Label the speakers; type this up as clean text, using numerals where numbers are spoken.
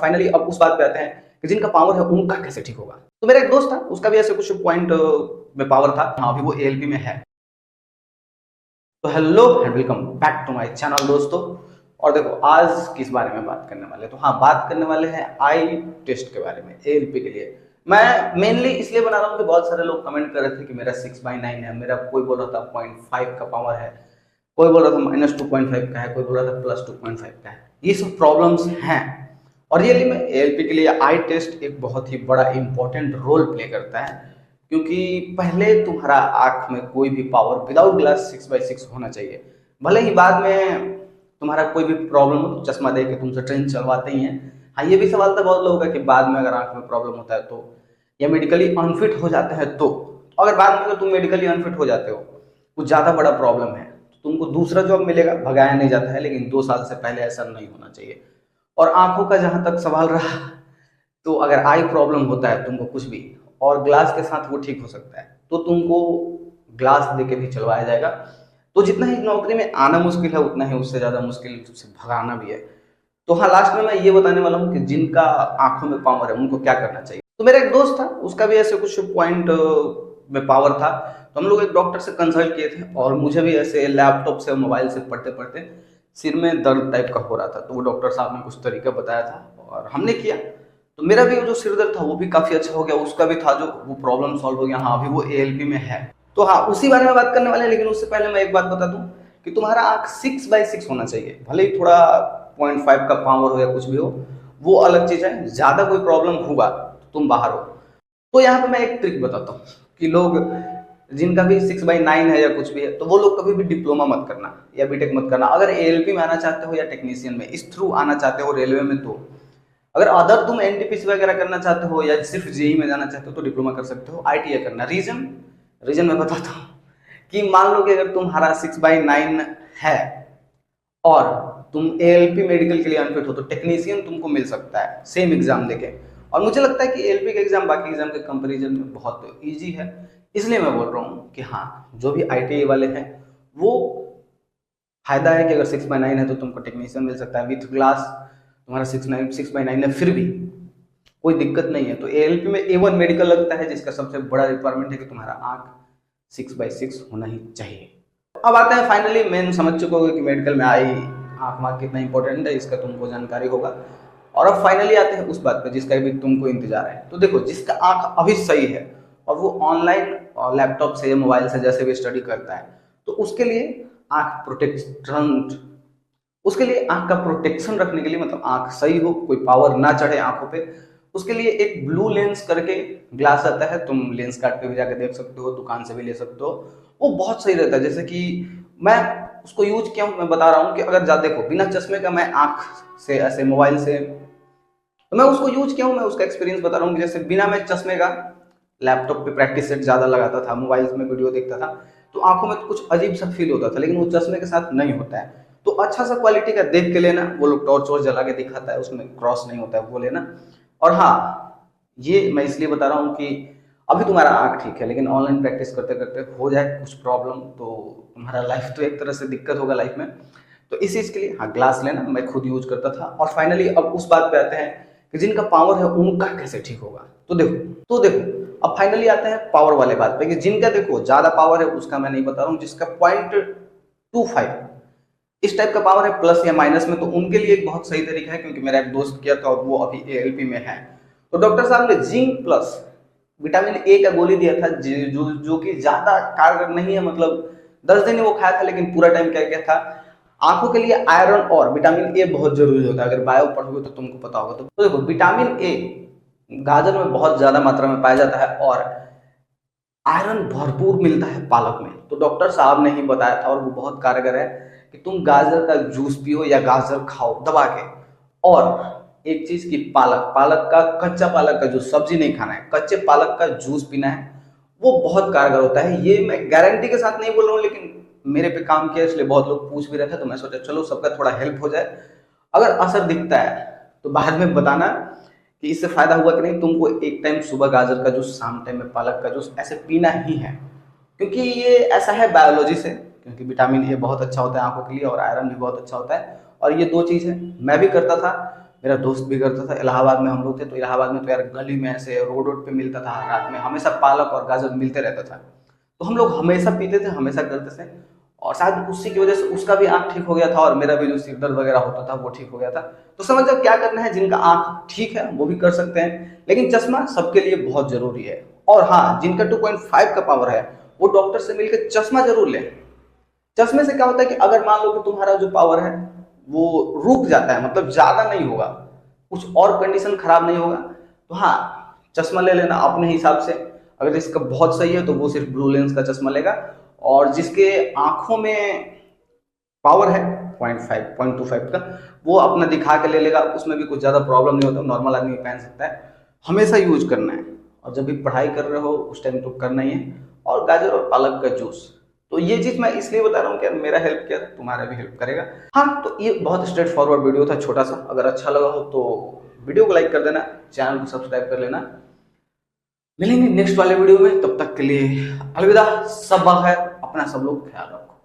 Speaker 1: Finally अब उस बात पे आते हैं कि जिनका पावर है उनका कैसे ठीक होगा। तो मेरा एक दोस्त था, उसका भी ऐसे कुछ पॉइंट में पावर था। हाँ, अभी वो एएलपी में है। तो hello and welcome back to my channel दोस्तों। और देखो आज किस बारे में बात करने वाले हैं, तो हाँ बात करने वाले हैं आई टेस्ट के बारे में एएलपी के लिए। मैं मेनली इसलिए बना रहा हूँ कि बहुत सारे लोग कमेंट कर रहे थे कि मेरा 6/9 है, मेरा कोई बोल रहा था 0.5 का पावर है, कोई बोल रहा था -2.5 का है, कोई बोल रहा था +2.5 का है। ये सब प्रॉब्लम्स हैं और रियली में एएलपी के लिए आई टेस्ट एक बहुत ही बड़ा इंपॉर्टेंट रोल प्ले करता है, क्योंकि पहले तुम्हारा आंख में कोई भी पावर विदाउट ग्लास 6/6 होना चाहिए। भले ही बाद में तुम्हारा कोई भी प्रॉब्लम हो तो चश्मा दे के तुमसे ट्रेन चलवाते ही हैं। हाँ, ये भी सवाल था बहुत लोगों का कि बाद में अगर आंख में प्रॉब्लम होता है तो, या मेडिकली अनफिट हो जाते हैं तो, अगर बाद में अगर तुम मेडिकली अनफिट हो जाते हो, कुछ ज़्यादा बड़ा प्रॉब्लम है, तो तुमको दूसरा जॉब मिलेगा, भगाया नहीं जाता है, लेकिन 2 साल से पहले ऐसा नहीं होना चाहिए। और आंखों का जहां तक सवाल रहा, तो अगर आई प्रॉब्लम होता है तुमको कुछ भी, और ग्लास के साथ वो ठीक हो सकता है, तो तुमको ग्लास देके भी चलवाया जाएगा। तो जितना ही नौकरी में आना मुश्किल है, उतना ही उससे ज़्यादा मुश्किल तुझसे भगाना भी है। तो हाँ, लास्ट में मैं ये बताने वाला हूँ कि जिनका आंखों में पावर है उनको क्या करना चाहिए। तो मेरा एक दोस्त था, उसका भी ऐसे कुछ पॉइंट में पावर था। तो हम लोग एक डॉक्टर से कंसल्ट किए थे, और मुझे भी ऐसे लैपटॉप से मोबाइल से पढ़ते पढ़ते सिर में दर्द टाइप का हो रहा था। तो वो डॉक्टर साहब ने कुछ तरीका बताया था और हमने किया, तो मेरा भी जो सिर दर्द था वो भी काफ़ी अच्छा हो गया, उसका भी था जो वो प्रॉब्लम सॉल्व हो गया। हाँ, अभी वो एएलपी में है। तो हाँ, उसी बारे में बात करने वाले हैं, लेकिन उससे पहले मैं एक बात बता दूं कि तुम्हारा आंख 6/6 होना चाहिए। भले ही थोड़ा 0.5 का पावर हो या कुछ भी हो, वो अलग चीज़ है। ज़्यादा कोई प्रॉब्लम हुआ तो तुम बाहर हो। तो यहाँ पे मैं एक ट्रिक बताता हूँ कि लोग जिनका भी 6/9 है या कुछ भी है, तो वो लोग कभी भी डिप्लोमा मत करना या बीटेक मत करना। अगर एएलपी में आना चाहते हो या टेक्नीशियन में, इस थ्रू आना चाहते हो रेलवे में, तो अगर अदर तुम एनटीपीसी वगैरह करना चाहते हो या सिर्फ जेई में जाना चाहते हो तो डिप्लोमा कर सकते हो, आईटीआई करना। रीजन मैं बताता हूँ कि मान लो कि अगर तुम्हारा 6/9 है और तुम एएलपी मेडिकल के लिए अनफिट हो, तो टेक्नीशियन तुमको मिल सकता है सेम एग्जाम देके। और मुझे लगता है कि एएलपी का एग्जाम बाकी एग्जाम के कंपैरिजन में बहुत ईजी है। इसलिए मैं बोल रहा हूँ कि हाँ, जो भी आईटीआई वाले हैं वो फायदा है कि अगर 6/9 है तो तुमको टेक्नीशियन मिल सकता है विथ ग्लास। तुम्हारा 6/9 है फिर भी कोई दिक्कत नहीं है, तो एएलपी में A1 मेडिकल लगता है, जिसका सबसे बड़ा रिक्वायरमेंट है कि तुम्हारा आंख 6/6 होना ही चाहिए। अब आते हैं, फाइनली मेन समझ चुके होगे कि मेडिकल में आई आंख मार्क कितना इंपॉर्टेंट है, इसका तुमको जानकारी होगा। और अब फाइनली आते हैं उस बात पर जिसका भी तुमको इंतजार है। तो देखो, जिसका आंख अभी सही है और वो ऑनलाइन लैपटॉप से या मोबाइल से जैसे भी स्टडी करता है, तो उसके लिए आंख का प्रोटेक्शन रखने के लिए, मतलब आंख सही हो, कोई पावर ना चढ़े आंखों पे, उसके लिए एक ब्लू लेंस करके ग्लास आता है। तुम लेंस कार्ड पे भी जाकर देख सकते हो, दुकान से भी ले सकते हो। वो बहुत सही रहता है। जैसे कि मैं उसको यूज किया हूँ, मैं बता रहा हूँ कि अगर ज्यादा देखो, बिना चश्मे का मैं आंख से ऐसे मोबाइल से, तो मैं उसको यूज किया हूँ, मैं उसका एक्सपीरियंस बता रहा हूँ कि जैसे बिना मैं चश्मे का लैपटॉप पे प्रैक्टिस सेट ज्यादा लगाता था, मोबाइल में वीडियो देखता था, तो आंखों में तो कुछ अजीब सा फील होता था, लेकिन वो चश्मे के साथ नहीं होता है। तो अच्छा सा क्वालिटी का देख के लेना। वो लोग टॉर्च वॉर्च जला के दिखाता है, उसमें क्रॉस नहीं होता है, वो लेना। और हाँ, ये मैं इसलिए बता रहा हूँ कि अभी तुम्हारा आंख ठीक है, लेकिन ऑनलाइन प्रैक्टिस करते करते हो जाए कुछ प्रॉब्लम, तो तुम्हारा लाइफ तो एक तरह से दिक्कत होगा लाइफ में। तो इस चीज के लिए हाँ, ग्लास लेना। मैं खुद यूज करता था। और फाइनली अब उस बात पे आते हैं कि जिनका पावर है उनका कैसे ठीक होगा। तो देखो अब फाइनली आते हैं पावर वाले बात पे कि जिनका देखो ज्यादा पावर है उसका मैं नहीं बता रहा हूँ, जिसका 0.25 इस टाइप का पावर है प्लस या माइनस में, तो उनके लिए एक बहुत सही तरीका है। क्योंकि मेरा एक दोस्त किया था और वो अभी एएलपी में है। तो डॉक्टर साहब ने जिंक प्लस विटामिन ए का गोली दिया था, जो कि ज्यादा कारगर नहीं है। मतलब 10 दिन वो खाया था, लेकिन पूरा टाइम क्या क्या था, आंखों के लिए आयरन और विटामिन ए बहुत जरूरी होता है। अगर बायो पढ़ोगे तो तुमको पता होगा। तो देखो, विटामिन ए गाजर में बहुत ज्यादा मात्रा में पाया जाता है और आयरन भरपूर मिलता है पालक में। तो डॉक्टर साहब ने ही बताया था, और वो बहुत कारगर है, कि तुम गाजर का जूस पियो या गाजर खाओ दबा के। और एक चीज की पालक का, कच्चा पालक का जूस, सब्जी नहीं खाना है, कच्चे पालक का जूस पीना है। वो बहुत कारगर होता है। ये मैं गारंटी के साथ नहीं बोल रहा हूँ, लेकिन मेरे पे काम किया इसलिए बहुत लोग पूछ भी रहे थे, तो मैं सोचा चलो सबका थोड़ा हेल्प हो जाए। अगर असर दिखता है तो बाद में बताना कि इससे फायदा हुआ कि नहीं। तुमको एक टाइम सुबह गाजर का जूस, शाम टाइम में पालक का जूस ऐसे पीना ही है, क्योंकि ये ऐसा है बायोलॉजी से। क्योंकि विटामिन ए बहुत अच्छा होता है आंखों के लिए, और आयरन भी बहुत अच्छा होता है, और ये दो चीज है। मैं भी करता था, मेरा दोस्त भी करता था। इलाहाबाद में हम लोग थे, तो इलाहाबाद में तो यार गली में ऐसे रोड रोड पे मिलता था, रात में हमेशा पालक और गाजर मिलते रहता था। तो हम लोग हमेशा पीते थे, हमेशा करते थे, और शायद उसी की वजह से उसका भी आंख ठीक हो गया था और मेरा भी जो सिर दर्द वगैरह होता था वो ठीक हो गया था। तो समझ जाओ क्या करना है, जिनका आंख ठीक है वो भी कर सकते हैं, लेकिन चश्मा सबके लिए बहुत जरूरी है। और हाँ, जिनका 2.5 का पावर है वो डॉक्टर से मिलकर चश्मा जरूर लें। चश्मे से क्या होता है कि अगर मान लो कि तुम्हारा जो पावर है वो रुक जाता है, मतलब ज्यादा नहीं होगा, कुछ और कंडीशन खराब नहीं होगा, तो हाँ चश्मा ले लेना अपने हिसाब से। अगर इसका बहुत सही है तो वो सिर्फ ब्लू लेंस का चश्मा लेगा, और जिसके आंखों में पावर है 0.25 का, वो अपना दिखा के ले लेगा, उसमें भी कुछ ज्यादा प्रॉब्लम नहीं होता, नॉर्मल आदमी पहन सकता है। हमेशा यूज करना है, और जब भी पढ़ाई कर रहे हो उस टाइम तो करना ही है। और गाजर और पालक का जूस, तो ये चीज मैं इसलिए बता रहा हूँ कि मेरा हेल्प किया, तुम्हारा भी हेल्प करेगा। हाँ, तो ये बहुत स्ट्रेट फॉरवर्ड वीडियो था, छोटा सा। अगर अच्छा लगा हो तो वीडियो को लाइक कर देना, चैनल को सब्सक्राइब कर लेना। मिलेंगे नेक्स्ट वाले वीडियो में, तब तक के लिए अलविदा। सब है, अपना सब लोग ख्याल रखो।